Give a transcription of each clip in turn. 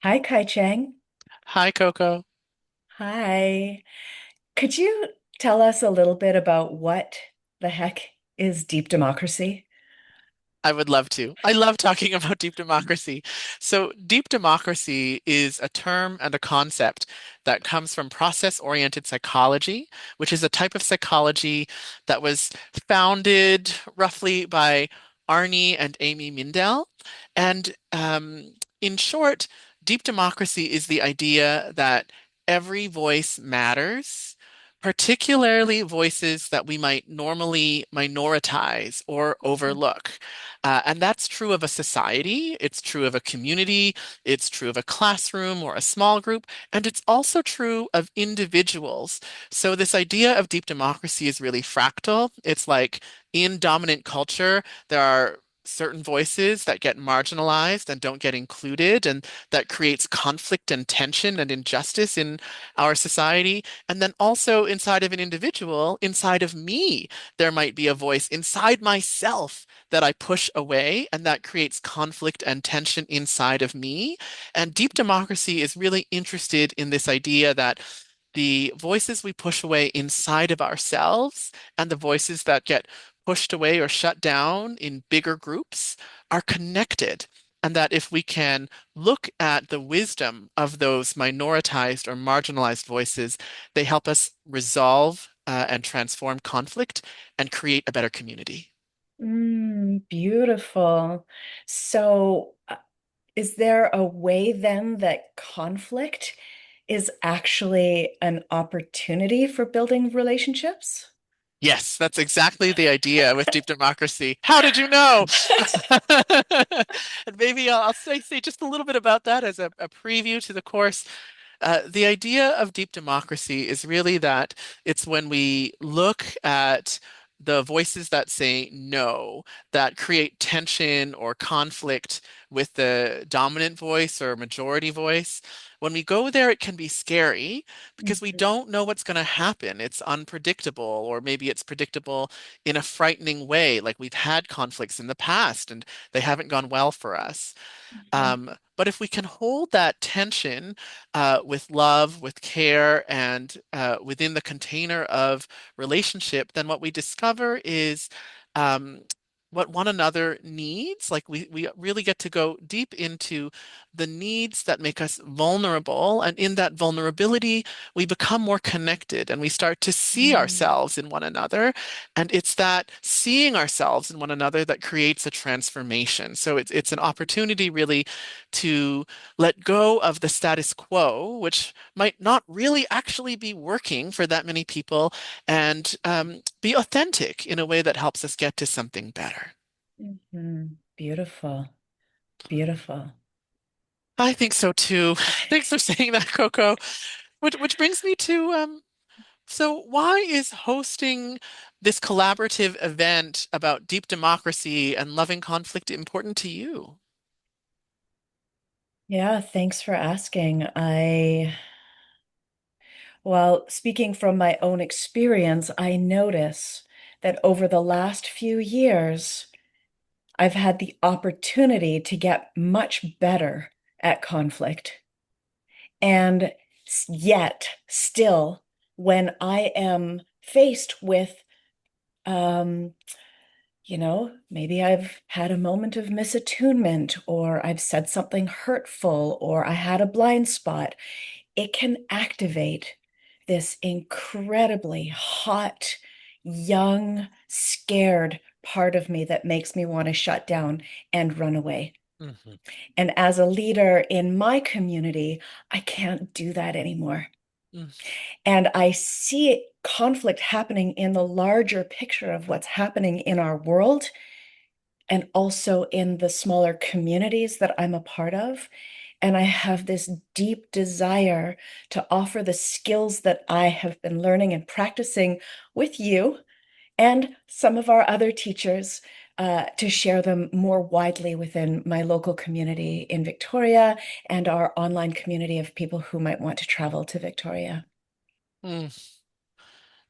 Hi, Kai Cheng. Hi, Coco. Hi. Could you tell us a little bit about what the heck is deep democracy? I would love to. I love talking about deep democracy. So, deep democracy is a term and a concept that comes from process-oriented psychology, which is a type of psychology that was founded roughly by Arnie and Amy Mindell. And in short, deep democracy is the idea that every voice matters, particularly voices that we might normally minoritize or overlook. And that's true of a society, it's true of a community, it's true of a classroom or a small group, and it's also true of individuals. So, this idea of deep democracy is really fractal. It's like in dominant culture, there are certain voices that get marginalized and don't get included, and that creates conflict and tension and injustice in our society. And then also inside of an individual, inside of me, there might be a voice inside myself that I push away, and that creates conflict and tension inside of me. And deep democracy is really interested in this idea that the voices we push away inside of ourselves and the voices that get pushed away or shut down in bigger groups are connected. And that if we can look at the wisdom of those minoritized or marginalized voices, they help us resolve and transform conflict and create a better community. Beautiful. So, is there a way then that conflict is actually an opportunity for building relationships? Yes, that's exactly the idea with deep democracy. How did you know? And maybe I'll say just a little bit about that as a preview to the course. The idea of deep democracy is really that it's when we look at the voices that say no, that create tension or conflict with the dominant voice or majority voice. When we go there, it can be scary because we Mhm, don't know what's going to happen. It's unpredictable, or maybe it's predictable in a frightening way, like we've had conflicts in the past and they haven't gone well for us. mhm, But if we can hold that tension with love, with care, and within the container of relationship, then what we discover is um, what one another needs. Like we really get to go deep into the needs that make us vulnerable. And in that vulnerability, we become more connected and we start to see mm, ourselves in one another. And it's that seeing ourselves in one another that creates a transformation. So it's an opportunity really to let go of the status quo, which might not really actually be working for that many people, and be authentic in a way that helps us get to something better. Beautiful. Beautiful. I think so too. Thanks for saying that, Coco. Which brings me to so why is hosting this collaborative event about deep democracy and loving conflict important to you? Yeah, thanks for asking. Well, speaking from my own experience, I notice that over the last few years, I've had the opportunity to get much better at conflict. And yet, still, when I am faced with, um, maybe I've had a moment of misattunement, or I've said something hurtful, or I had a blind spot, it can activate this incredibly hot, young, scared part of me that makes me want to shut down and run away. Mhm. And as a leader in my community, I can't do that anymore. Mm. And I see conflict happening in the larger picture of what's happening in our world and also in the smaller communities that I'm a part of. And I have this deep desire to offer the skills that I have been learning and practicing with you and some of our other teachers to share them more widely within my local community in Victoria and our online community of people who might want to travel to Victoria. Mm.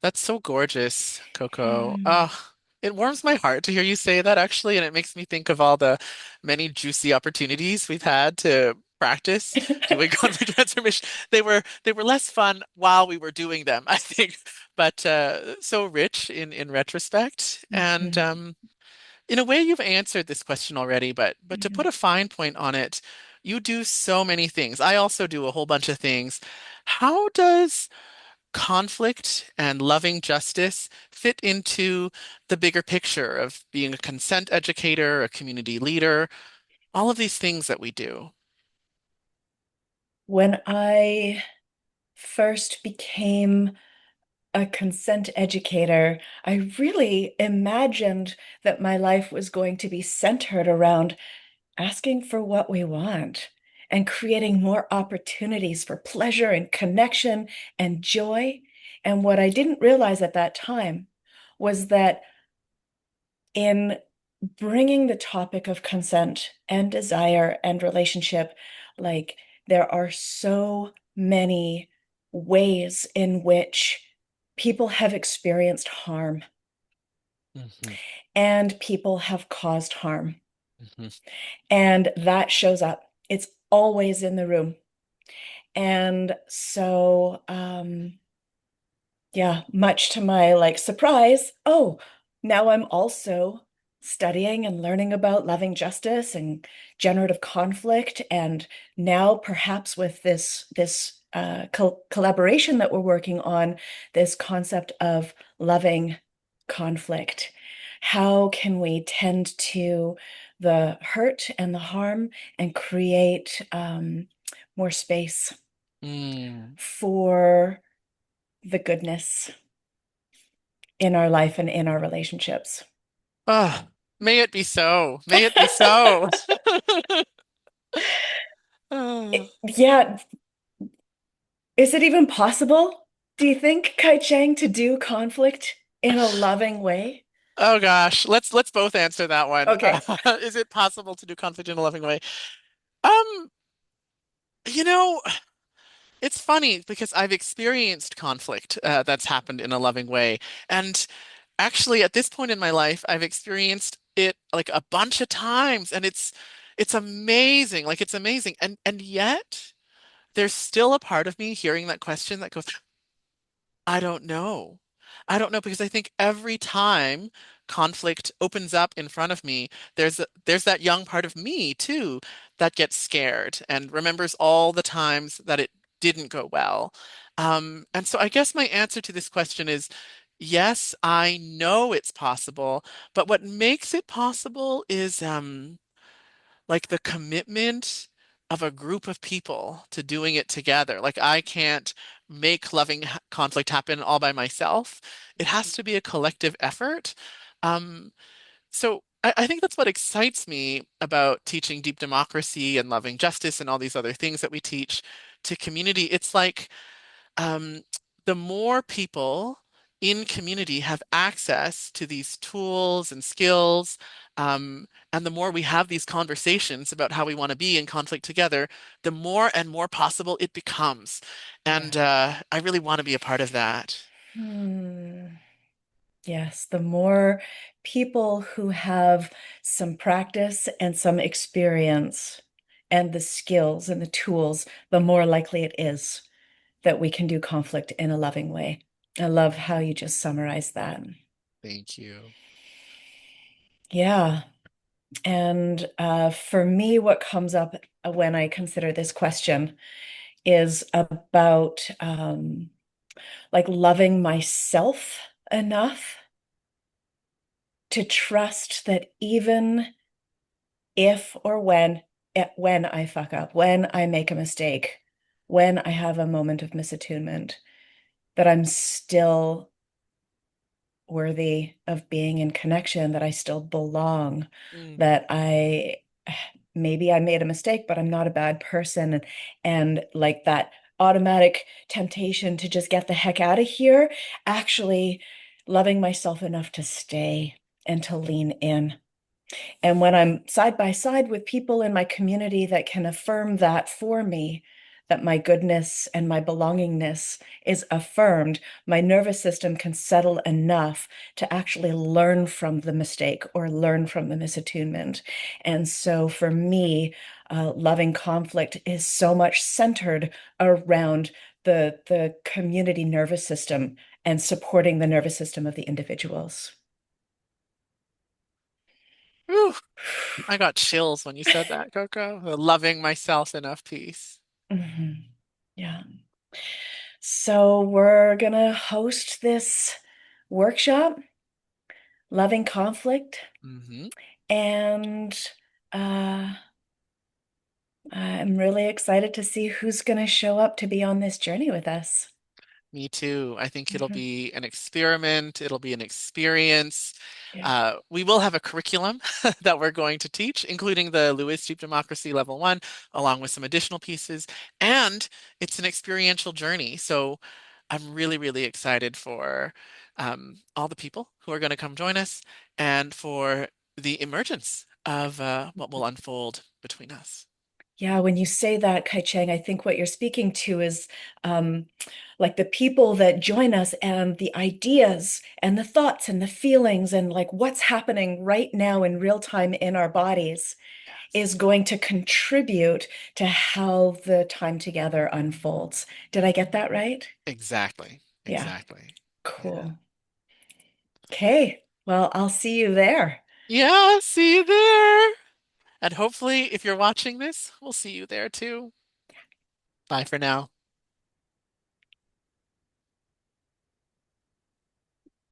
That's so gorgeous, Coco. Hmm. Ah, it warms my heart to hear you say that actually, and it makes me think of all the many juicy opportunities we've had to practice doing conflict transformation. They were less fun while we were doing them, I think, but so rich in retrospect. And Mhm. in a way, you've answered this question already, but to put Mhm. a fine point on it, you do so many things. I also do a whole bunch of things. How does conflict and loving justice fit into the bigger picture of being a consent educator, a community leader, all of these things that we do? When I first became a consent educator, I really imagined that my life was going to be centered around asking for what we want and creating more opportunities for pleasure and connection and joy. And what I didn't realize at that time was that in bringing the topic of consent and desire and relationship, like there are so many ways in which people have experienced harm Mhm, and people have caused harm. mhm, And that shows up. It's always in the room. And so, yeah, much to my like surprise, oh, now I'm also studying and learning about loving justice and generative conflict. And now perhaps with this collaboration that we're working on, this concept of loving conflict. How can we tend to the hurt and the harm and create more space mm. for the goodness in our life and in our relationships. Ah, may it be so. May it be so. Ah. Yeah, is it even possible, do you think, Kai Cheng, to do conflict in a loving way? Oh gosh, let's both answer that one. Okay. Is it possible to do conflict in a loving way? Um, you know, it's funny because I've experienced conflict that's happened in a loving way, and actually, at this point in my life, I've experienced it like a bunch of times, and it's amazing. Like it's amazing, and yet there's still a part of me hearing that question that goes, I don't know. I don't know because I think every time conflict opens up in front of me, there's that young part of me too that gets scared and remembers all the times that it didn't go well. And so I guess my answer to this question is yes, I know it's possible, but what makes it possible is like the commitment of a group of people to doing it together. Like I can't make loving conflict happen all by myself. It has to be a collective effort. Um, so I think that's what excites me about teaching deep democracy and loving justice and all these other things that we teach to community. It's like um, the more people in community have access to these tools and skills, and the more we have these conversations about how we want to be in conflict together, the more and more possible it becomes. Yeah. And I really want to be a part of that. Hmm. Yes, the more people who have some practice and some experience and the skills and the tools, the more likely it is that we can do conflict in a loving way. I love how you just summarized that. Thank you. Yeah. And for me, what comes up when I consider this question is about like loving myself enough to trust that even if or when I fuck up, when I make a mistake, when I have a moment of misattunement, that I'm still worthy of being in connection, that I still belong, Mm, that I maybe I made a mistake, but I'm not a bad person. And like that automatic temptation to just get the heck out of here, actually loving myself enough to stay and to lean in. And when I'm side by side with people in my community that can affirm that for me, that my goodness and my belongingness is affirmed, my nervous system can settle enough to actually learn from the mistake or learn from the misattunement. And so for me, loving conflict is so much centered around the community nervous system and supporting the nervous system of the individuals. Whew, I got chills when you said that, Coco. The loving myself enough piece. Mhm. Yeah. So we're gonna host this workshop, Loving Conflict, Hmm. and uh, I'm really excited to see who's gonna show up to be on this journey with us. Me too. I think it'll Mhm. be an experiment. It'll be an experience. Yeah. We will have a curriculum that we're going to teach, including the Lewis Deep Democracy Level 1, along with some additional pieces. And it's an experiential journey. So I'm really, really excited for all the people who are going to come join us and for the emergence of what will unfold between us. Yeah, when you say that, Kai Cheng, I think what you're speaking to is um, like the people that join us and the ideas and the thoughts and the feelings and like what's happening right now in real time in our bodies is Yes. going to contribute to how the time together unfolds. Did I get that right? Exactly. Yeah, Exactly. Yeah. cool. Okay, well, I'll see you there. Yeah, see you there. And hopefully, if you're watching this, we'll see you there too. Bye for now.